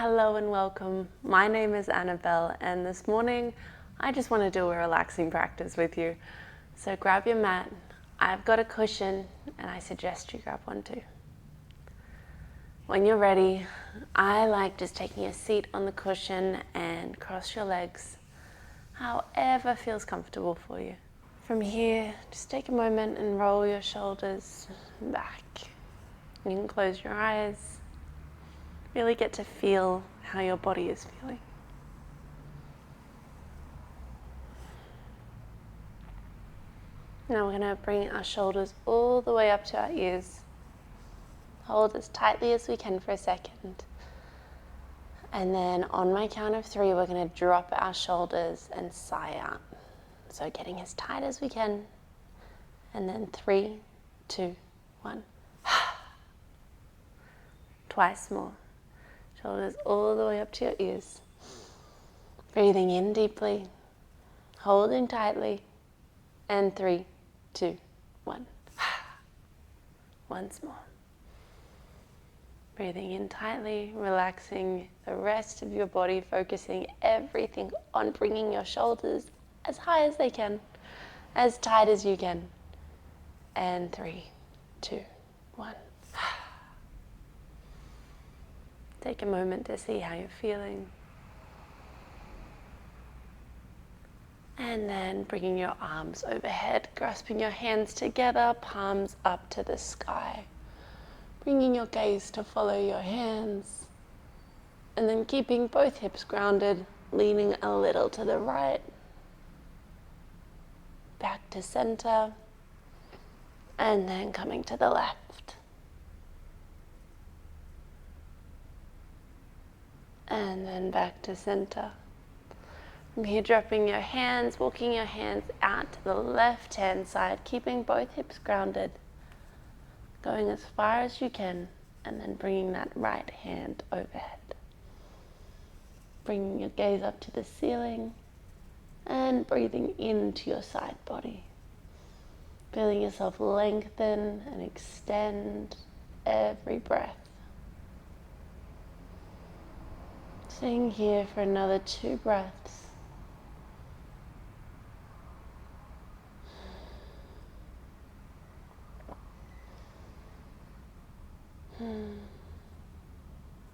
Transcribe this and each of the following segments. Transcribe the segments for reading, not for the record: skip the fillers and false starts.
Hello and welcome. My name is Annabelle, and this morning I just want to do a relaxing practice with you. So grab your mat. I've got a cushion and I suggest you grab one too. When you're ready, I like just taking a seat on the cushion and cross your legs, however feels comfortable for you. From here, just take a moment and roll your shoulders back. You can close your eyes. Really get to feel how your body is feeling. Now we're going to bring our shoulders all the way up to our ears. Hold as tightly as we can for a second. And then on my count of 3, we're going to drop our shoulders and sigh out. So getting as tight as we can. And then 3, 2, 1. Twice more. Shoulders all the way up to your ears. Breathing in deeply, holding tightly, and 3, 2, 1. Once more. Breathing in tightly, relaxing the rest of your body, focusing everything on bringing your shoulders as high as they can, as tight as you can. And 3, 2, 1. Take a moment to see how you're feeling. And then bringing your arms overhead, grasping your hands together, palms up to the sky. Bringing your gaze to follow your hands. And then keeping both hips grounded, leaning a little to the right. Back to center. And then coming to the left. And then back to center. From here, dropping your hands, walking your hands out to the left-hand side, keeping both hips grounded, going as far as you can, and then bringing that right hand overhead. Bringing your gaze up to the ceiling, and breathing into your side body. Feeling yourself lengthen and extend every breath. Staying here for another 2 breaths. And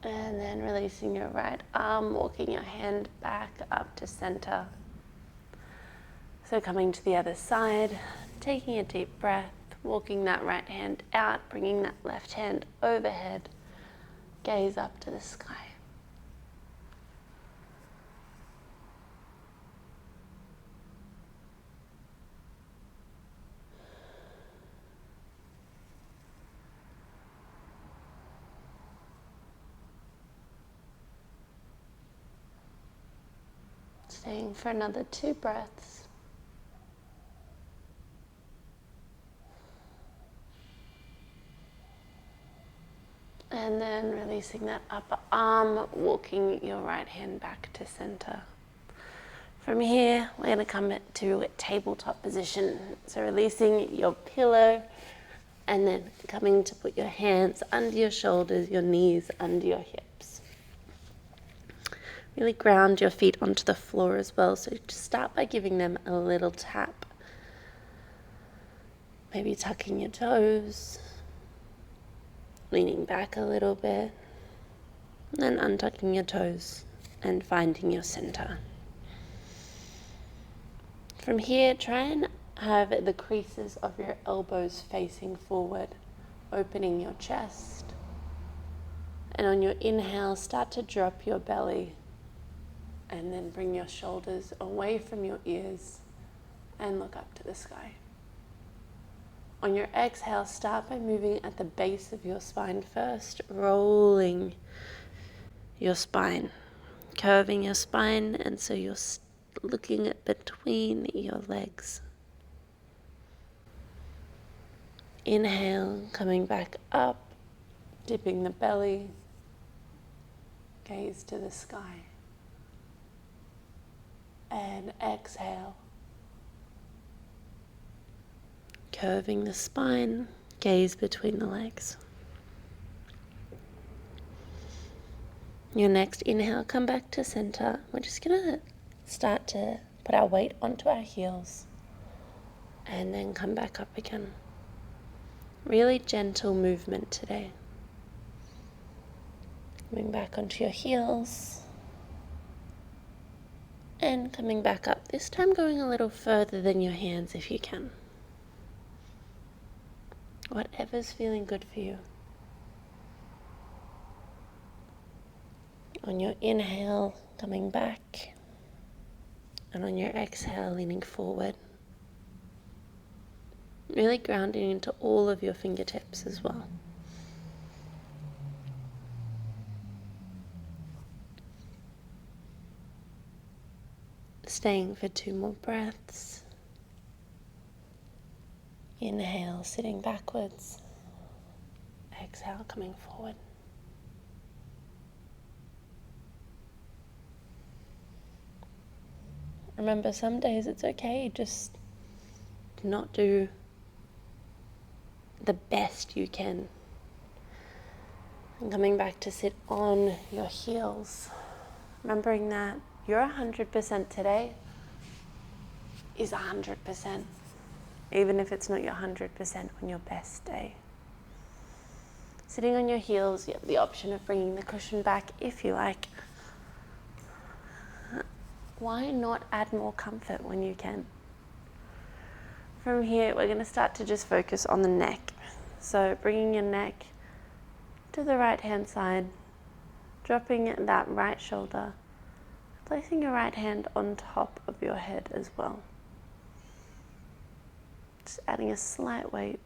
then releasing your right arm, walking your hand back up to center. So coming to the other side, taking a deep breath, walking that right hand out, bringing that left hand overhead, gaze up to the sky. Staying for another 2 breaths. And then releasing that upper arm, walking your right hand back to center. From here, we're going to come to a tabletop position. So releasing your pillow and then coming to put your hands under your shoulders, your knees under your hips. Really ground your feet onto the floor as well. So just start by giving them a little tap. Maybe tucking your toes, leaning back a little bit, and then untucking your toes and finding your center. From here, try and have the creases of your elbows facing forward, opening your chest. And on your inhale, start to drop your belly. And then bring your shoulders away from your ears and look up to the sky. On your exhale, start by moving at the base of your spine first, rolling your spine, curving your spine, and so you're looking at between your legs. Inhale, coming back up, dipping the belly, gaze to the sky. And exhale, curving the spine, gaze between the legs. Your next inhale, come back to center. We're just going to start to put our weight onto our heels and then come back up again. Really gentle movement today. Coming back onto your heels and coming back up. This time going a little further than your hands if you can. Whatever's feeling good for you. On your inhale, coming back, and on your exhale, leaning forward. Really grounding into all of your fingertips as well. Staying for 2 more breaths. Inhale, sitting backwards. Exhale, coming forward. Remember, some days it's okay just to not do the best you can. And coming back to sit on your heels. Remembering that your 100% today is 100%. Even if it's not your 100% on your best day. Sitting on your heels, you have the option of bringing the cushion back if you like. Why not add more comfort when you can? From here, we're going to start to just focus on the neck. So bringing your neck to the right hand side, dropping that right shoulder, placing your right hand on top of your head as well. Just adding a slight weight,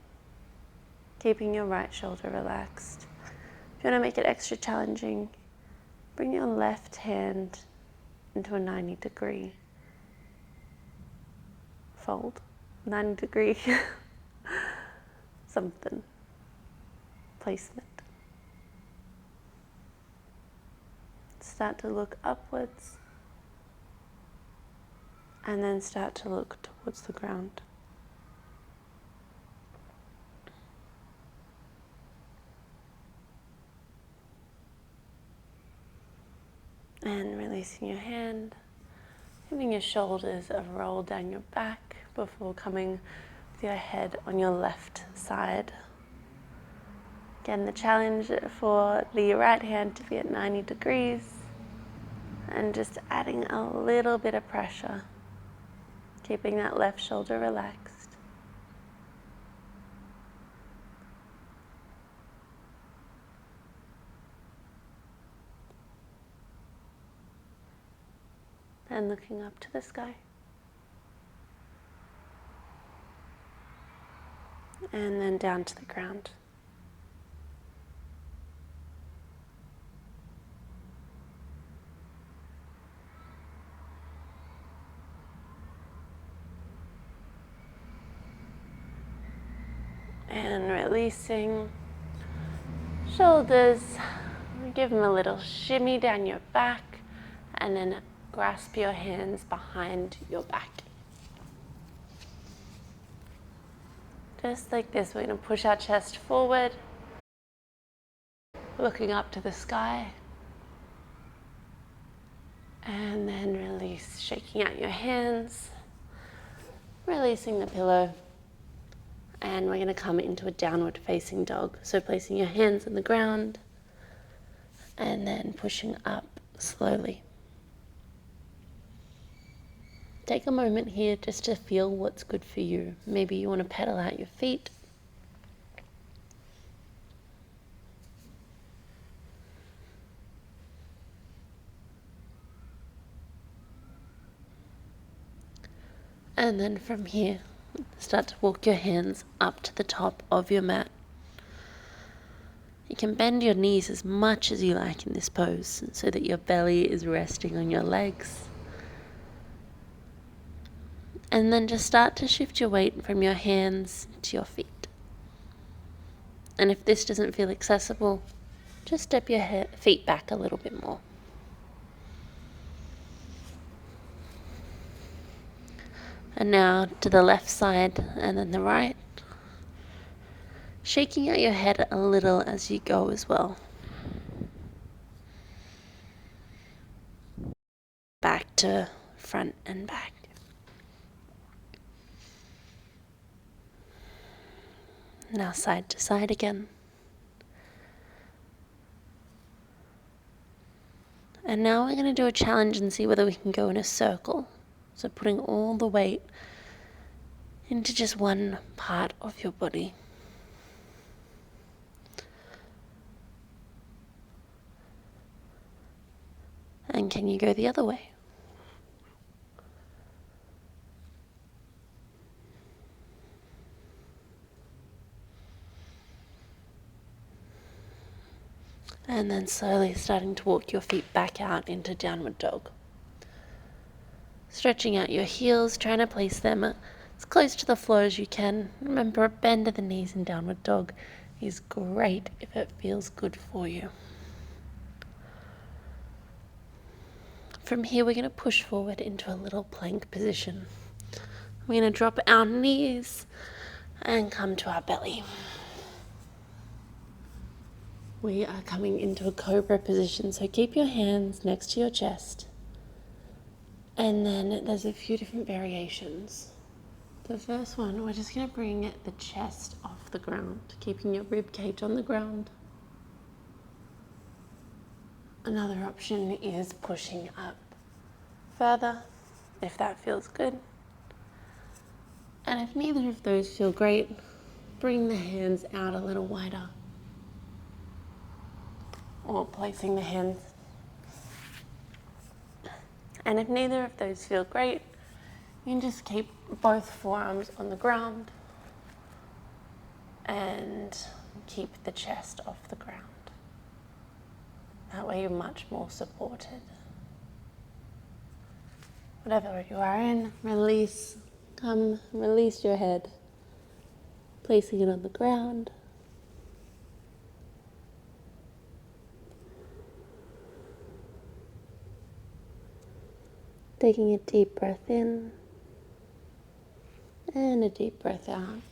keeping your right shoulder relaxed. If you want to make it extra challenging, bring your left hand into a 90-degree fold, 90-degree something, placement. Start to look upwards and then start to look towards the ground. And releasing your hand, giving your shoulders a roll down your back before coming with your head on your left side. Again, the challenge for the right hand to be at 90 degrees and just adding a little bit of pressure, keeping that left shoulder relaxed. And looking up to the sky. And then down to the ground. And releasing shoulders. Give them a little shimmy down your back and then grasp your hands behind your back. Just like this, we're going to push our chest forward, looking up to the sky. And then release, shaking out your hands, releasing the pillow. And we're going to come into a downward facing dog. So placing your hands on the ground and then pushing up slowly. Take a moment here just to feel what's good for you. Maybe you want to pedal out your feet. And then from here, start to walk your hands up to the top of your mat. You can bend your knees as much as you like in this pose so that your belly is resting on your legs. And then just start to shift your weight from your hands to your feet. And if this doesn't feel accessible, just step your feet back a little bit more. And now to the left side and then the right. Shaking out your head a little as you go as well. to front and back. Now side to side again. And now we're going to do a challenge and see whether we can go in a circle. So putting all the weight into just one part of your body. And can you go the other way? And then slowly starting to walk your feet back out into downward dog. Stretching out your heels, trying to place them as close to the floor as you can. Remember, a bend of the knees in downward dog is great if it feels good for you. From here, we're going to push forward into a little plank position. We're going to drop our knees and come to our belly. We are coming into a cobra position, so keep your hands next to your chest. And then there's a few different variations. The first one, we're just going to bring the chest off the ground, keeping your rib cage on the ground. Another option is pushing up further, if that feels good. And if neither of those feel great, bring the hands out a little wider. Or placing the hands. And if neither of those feel great, you can just keep both forearms on the ground and keep the chest off the ground. That way you're much more supported. Whatever you are in, release. Come, release your head. Placing it on the ground. Taking a deep breath in and a deep breath out.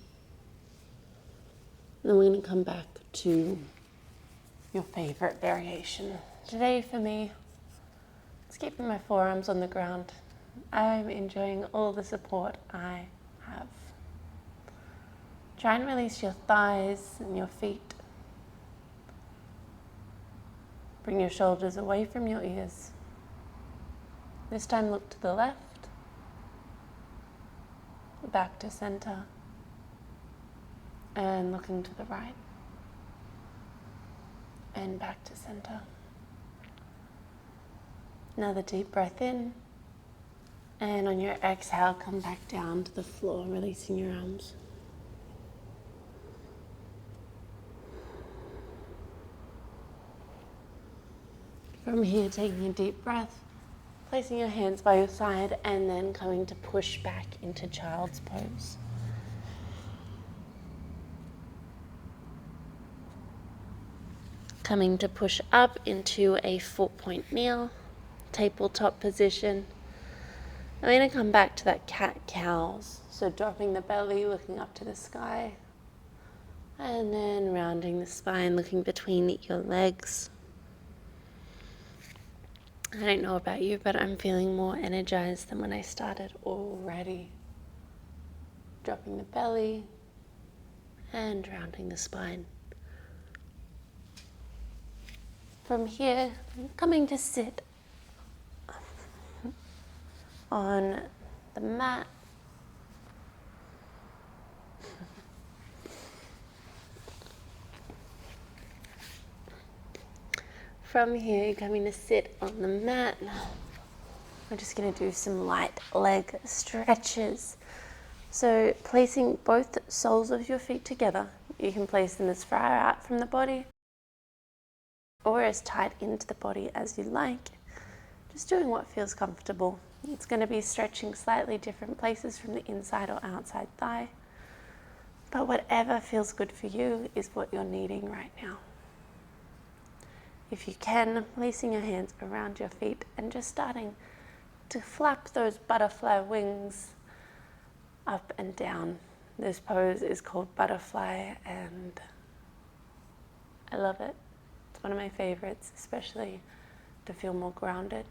Then we're going to come back to your favorite variation. Today for me, it's keeping my forearms on the ground. I'm enjoying all the support I have. Try and release your thighs and your feet. Bring your shoulders away from your ears. This time look to the left, back to center, and looking to the right, and back to center. Another deep breath in, and on your exhale, come back down to the floor, releasing your arms. From here, taking a deep breath, placing your hands by your side and then coming to push back into child's pose. Coming to push up into a 4-point kneel, tabletop position. I'm going to come back to that cat-cows. So dropping the belly, looking up to the sky. And then rounding the spine, looking between your legs. I don't know about you, but I'm feeling more energized than when I started already. Dropping the belly and rounding the spine. From here, I'm coming to sit on the mat. From here, you're coming to sit on the mat. We're just going to do some light leg stretches. So placing both soles of your feet together, you can place them as far out from the body or as tight into the body as you like. Just doing what feels comfortable. It's going to be stretching slightly different places from the inside or outside thigh. But whatever feels good for you is what you're needing right now. If you can, placing your hands around your feet and just starting to flap those butterfly wings up and down. This pose is called butterfly and I love it. It's one of my favorites, especially to feel more grounded.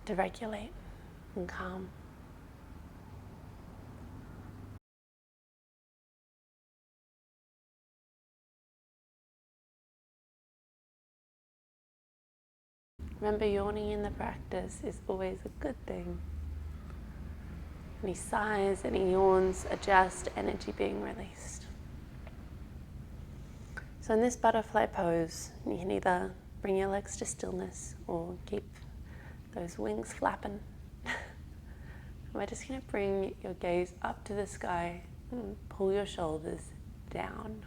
to regulate and calm. Remember, yawning in the practice is always a good thing. Any sighs, any yawns are just energy being released. So in this butterfly pose, you can either bring your legs to stillness or keep those wings flapping. We're just going to bring your gaze up to the sky and pull your shoulders down.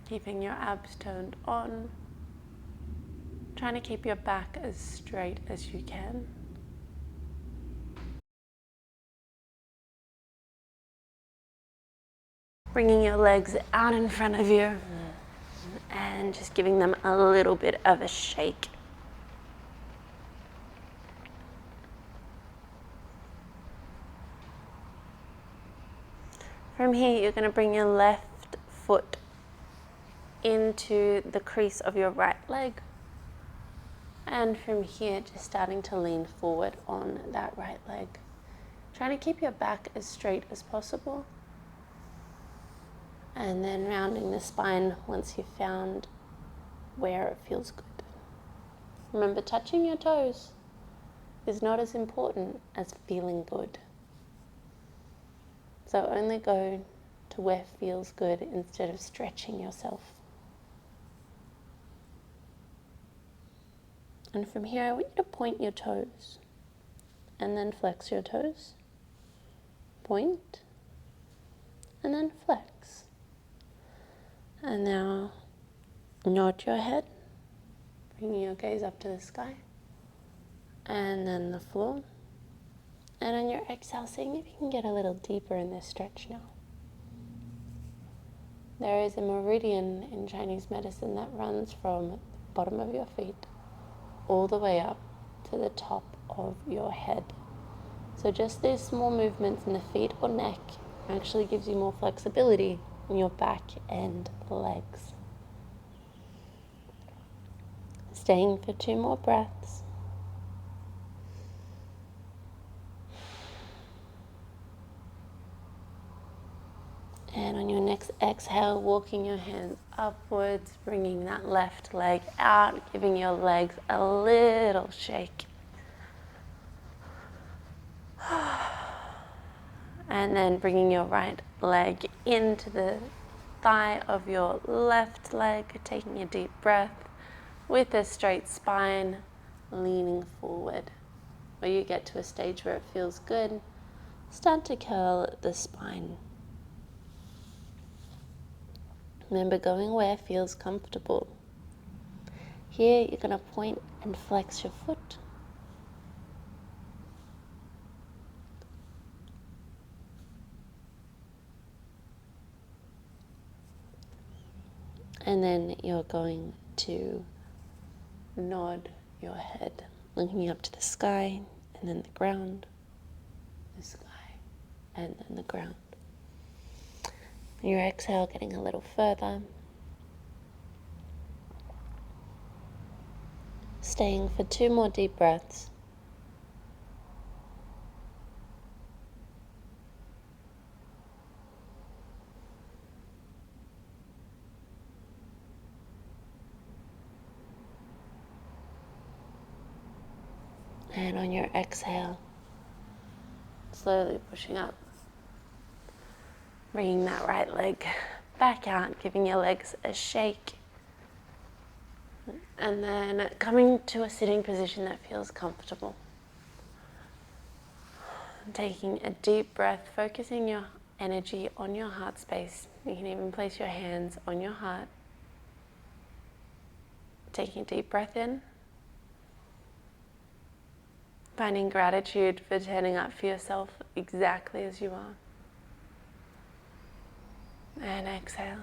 Keeping your abs turned on, trying to keep your back as straight as you can. Bringing your legs out in front of you and just giving them a little bit of a shake. From here, you're going to bring your left foot into the crease of your right leg. And from here, just starting to lean forward on that right leg. Trying to keep your back as straight as possible. And then rounding the spine once you've found where it feels good. Remember, touching your toes is not as important as feeling good. So only go to where feels good instead of stretching yourself. And from here, I want you to point your toes and then flex your toes. Point and then flex. And now nod your head, bringing your gaze up to the sky and then the floor. And on your exhale, seeing if you can get a little deeper in this stretch now. There is a meridian in Chinese medicine that runs from the bottom of your feet all the way up to the top of your head. So just these small movements in the feet or neck actually gives you more flexibility in your back and legs. Staying for 2 more breaths. And on your next exhale, walking your hands upwards, bringing that left leg out, giving your legs a little shake. And then bringing your right leg into the thigh of your left leg, taking a deep breath with a straight spine, leaning forward. When you get to a stage where it feels good, start to curl the spine. Remember, going where feels comfortable. Here, you're going to point and flex your foot. And then you're going to nod your head, looking up to the sky, and then the ground, the sky, and then the ground. Your exhale getting a little further. Staying for 2 more deep breaths. And on your exhale, slowly pushing up. Bringing that right leg back out, giving your legs a shake. And then coming to a sitting position that feels comfortable. Taking a deep breath, focusing your energy on your heart space. You can even place your hands on your heart. Taking a deep breath in. Finding gratitude for turning up for yourself exactly as you are. And exhale.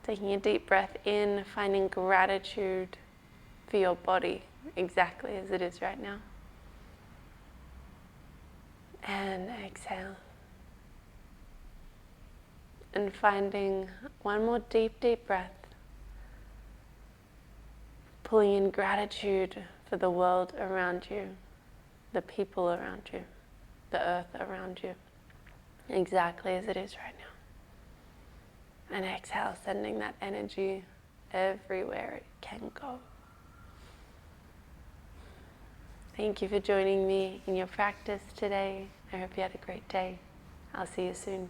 Taking a deep breath in, finding gratitude for your body exactly as it is right now. And exhale. And finding one more deep, deep breath. Pulling in gratitude for the world around you, the people around you, the earth around you, exactly as it is right now. And exhale, sending that energy everywhere it can go. Thank you for joining me in your practice today. I hope you had a great day. I'll see you soon.